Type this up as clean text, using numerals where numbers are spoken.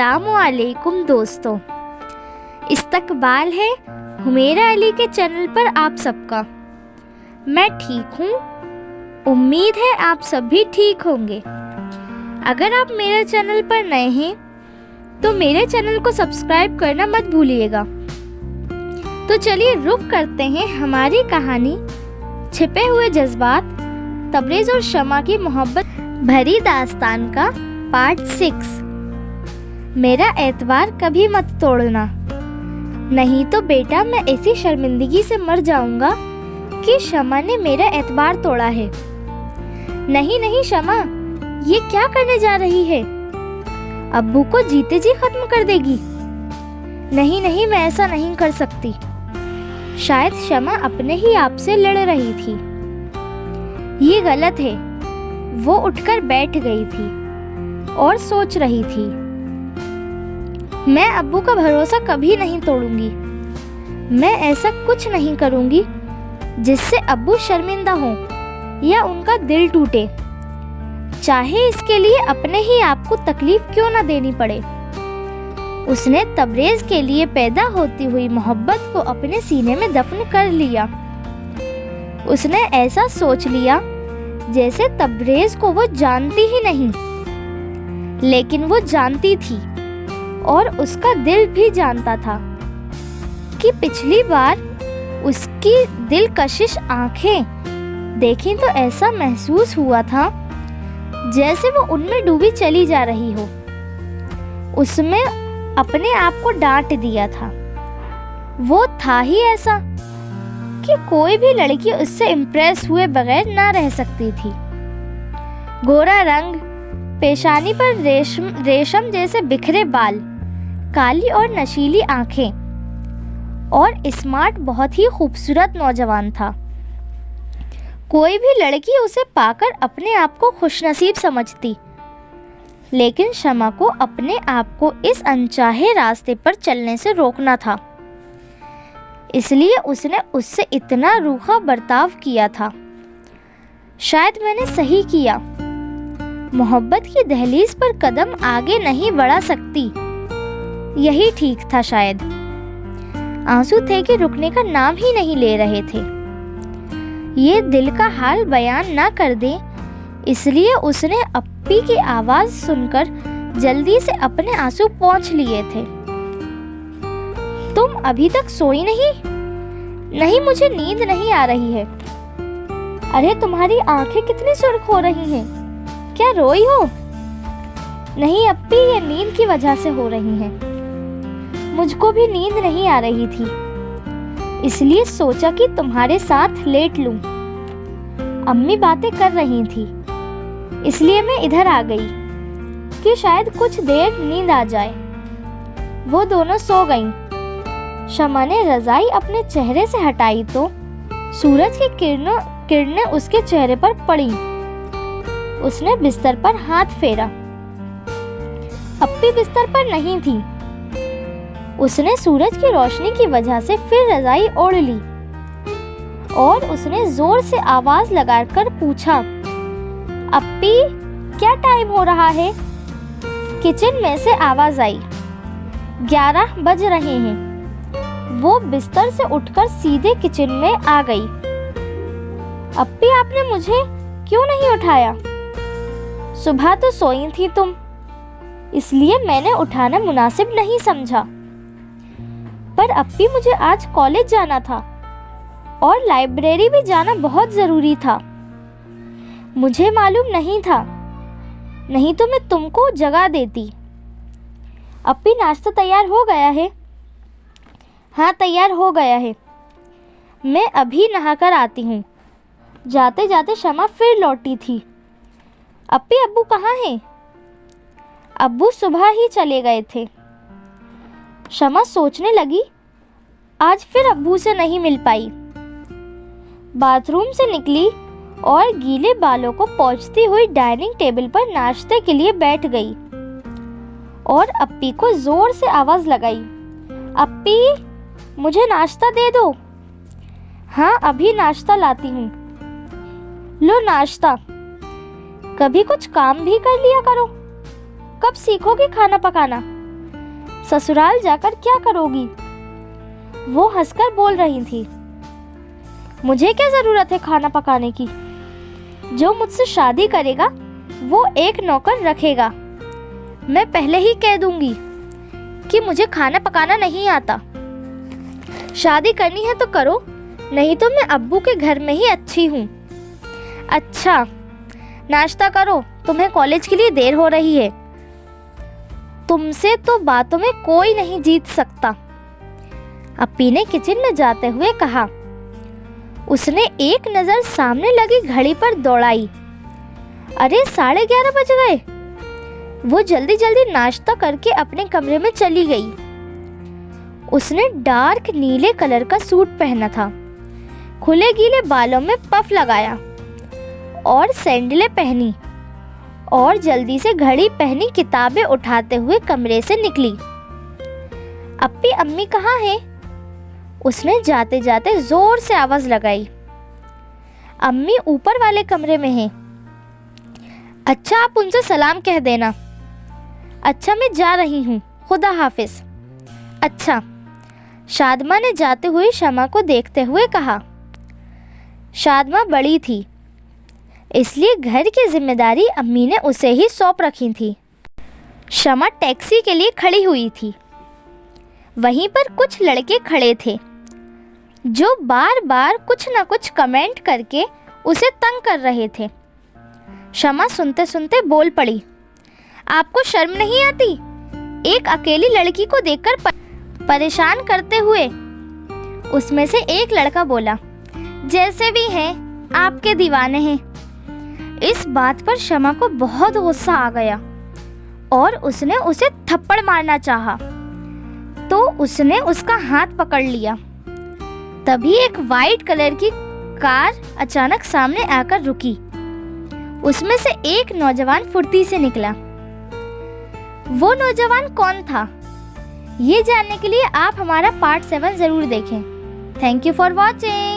अस्सलामुअलैकुम दोस्तों, इस्तकबाल है हुमेरा अली के चैनल पर आप सबका। मैं ठीक हूँ, उम्मीद है आप सब भी ठीक होंगे। अगर आप मेरे चैनल पर नए हैं तो मेरे चैनल को सब्सक्राइब करना मत भूलिएगा। तो चलिए रुक करते हैं हमारी कहानी छिपे हुए जज्बात तबरेज़ और शमा की मोहब्बत भरी दास्तान का पार्ट 6। मेरा एतबार कभी मत तोड़ना, नहीं तो बेटा मैं ऐसी शर्मिंदगी से मर जाऊंगा कि शमा ने मेरा एतबार तोड़ा है। नहीं नहीं शमा, ये क्या करने जा रही है? अब्बू को जीते जी खत्म कर देगी। नहीं नहीं, मैं ऐसा नहीं कर सकती। शायद शमा अपने ही आप से लड़ रही थी। ये गलत है। वो उठकर बैठ गई थी और सोच रही थी, मैं अब्बू का भरोसा कभी नहीं तोड़ूंगी। मैं ऐसा कुछ नहीं करूंगी जिससे अब्बू शर्मिंदा हो या उनका दिल टूटे, चाहे इसके लिए अपने ही आप को तकलीफ क्यों ना देनी पड़े। उसने तबरेज़ के लिए पैदा होती हुई मोहब्बत को अपने सीने में दफन कर लिया। उसने ऐसा सोच लिया जैसे तबरेज़ को वो जानती ही नहीं, लेकिन वो जानती थी और उसका दिल भी जानता था कि पिछली बार उसकी दिलकशिश आंखें देखी तो ऐसा महसूस हुआ था जैसे वो उनमें डूबी चली जा रही हो। उसमें अपने आप को डांट दिया था। वो था ही ऐसा कि कोई भी लड़की उससे इम्प्रेस हुए बगैर ना रह सकती थी। गोरा रंग, पेशानी पर रेशम जैसे बिखरे बाल, काली और नशीली आंखें और स्मार्ट, बहुत ही खूबसूरत नौजवान था। कोई भी लड़की उसे पाकर अपने आप को खुशनसीब समझती, लेकिन शमा को अपने आप को इस अनचाहे रास्ते पर चलने से रोकना था। इसलिए उसने उससे इतना रूखा बर्ताव किया था। शायद मैंने सही किया। मोहब्बत की दहलीज पर कदम आगे नहीं बढ़ा सकती, यही ठीक था शायद। आंसू थे कि रुकने का नाम ही नहीं ले रहे थे। ये दिल का हाल बयान ना कर दे, इसलिए उसने अप्पी की आवाज सुनकर जल्दी से अपने आंसू पोंछ लिए थे। तुम अभी तक सोई नहीं? नहीं, मुझे नींद नहीं आ रही है। अरे तुम्हारी आंखें कितनी सुर्ख हो रही हैं। क्या रोई हो? नहीं अप्पी, ये नींद की वजह से हो रही हैं। मुझको भी नींद नहीं आ रही थी, इसलिए सोचा कि तुम्हारे साथ लेट लूं। अम्मी बातें कर रही थी, इसलिए मैं इधर आ गई कि शायद कुछ देर नींद आ जाए। वो दोनों सो गईं। शमा ने रजाई अपने चेहरे से हटाई तो सूरज की किरणें उसके चेहरे पर पड़ी। उसने बिस्तर पर हाथ फेरा। अप्पी बिस्तर पर नहीं थी। उसने सूरज की रोशनी की वजह से फिर रजाई ओढ़ ली और उसने जोर से आवाज लगाकर पूछा, अप्पी क्या टाइम हो रहा है? किचन में से आवाज आई, 11 बज रहे हैं। वो बिस्तर से उठकर सीधे किचन में आ गई। अप्पी आपने मुझे क्यों नहीं उठाया? सुबह तो सोई थी तुम, इसलिए मैंने उठाना मुनासिब नहीं समझा। पर अप्पी मुझे आज कॉलेज जाना था और लाइब्रेरी भी जाना बहुत ज़रूरी था। मुझे मालूम नहीं था, नहीं तो मैं तुमको जगा देती। अप्पी नाश्ता तैयार हो गया है? हाँ तैयार हो गया है। मैं अभी नहाकर आती हूँ। जाते जाते शमा फिर लौटी थी। अप्पी अब्बू कहाँ हैं? अब्बू सुबह ही चले गए थे। शमा सोचने लगी, आज फिर अब्बू से नहीं मिल पाई। बाथरूम से निकली और गीले बालों को पोंछती हुई डाइनिंग टेबल पर नाश्ते के लिए बैठ गई और अप्पी को जोर से आवाज लगाई, अप्पी मुझे नाश्ता दे दो। हाँ अभी नाश्ता लाती हूँ। लो नाश्ता। कभी कुछ काम भी कर लिया करो। कब सीखोगे खाना पकाना? ससुराल जाकर क्या करोगी? वो हंसकर बोल रही थी, मुझे क्या जरूरत है खाना पकाने की? जो मुझसे शादी करेगा वो एक नौकर रखेगा। मैं पहले ही कह दूंगी कि मुझे खाना पकाना नहीं आता। शादी करनी है तो करो, नहीं तो मैं अब्बू के घर में ही अच्छी हूँ। अच्छा, नाश्ता करो, तुम्हें कॉलेज के लिए देर हो रही है। तुमसे तो बातों में कोई नहीं जीत सकता, अप्पी ने किचन में जाते हुए कहा। उसने एक नज़र सामने लगी घड़ी पर दौड़ाई। अरे 11:30 बज गए। वो जल्दी जल्दी नाश्ता करके अपने कमरे में चली गई। उसने डार्क नीले कलर का सूट पहना था, खुले गीले बालों में पफ लगाया और सैंडलें पहनी और जल्दी से घड़ी पहनी किताबें उठाते हुए कमरे से निकली। अप्पी अम्मी कहाँ हैं? उसने जाते जाते जोर से आवाज लगाई। अम्मी ऊपर वाले कमरे में हैं। अच्छा, आप उनसे सलाम कह देना। अच्छा, मैं जा रही हूँ, खुदा हाफिज। अच्छा, शादमा ने जाते हुए शमा को देखते हुए कहा। शादमा बड़ी थी, इसलिए घर की जिम्मेदारी अम्मी ने उसे ही सौंप रखी थी। शमा टैक्सी के लिए खड़ी हुई थी। वहीं पर कुछ लड़के खड़े थे जो बार बार कुछ न कुछ कमेंट करके उसे तंग कर रहे थे। शमा सुनते सुनते बोल पड़ी, आपको शर्म नहीं आती? एक अकेली लड़की को देखकर परेशान करते हुए। उसमें से एक लड़का बोला, जैसे भी हैं आपके दीवाने हैं। इस बात पर शमा को बहुत गुस्सा आ गया और उसने उसे थप्पड़ मारना चाहा, तो उसने उसका हाथ पकड़ लिया। तभी एक वाइट कलर की कार अचानक सामने आकर रुकी। उसमें से एक नौजवान फुर्ती से निकला। वो नौजवान कौन था, ये जानने के लिए आप हमारा पार्ट 7 जरूर देखें। Thank you for watching.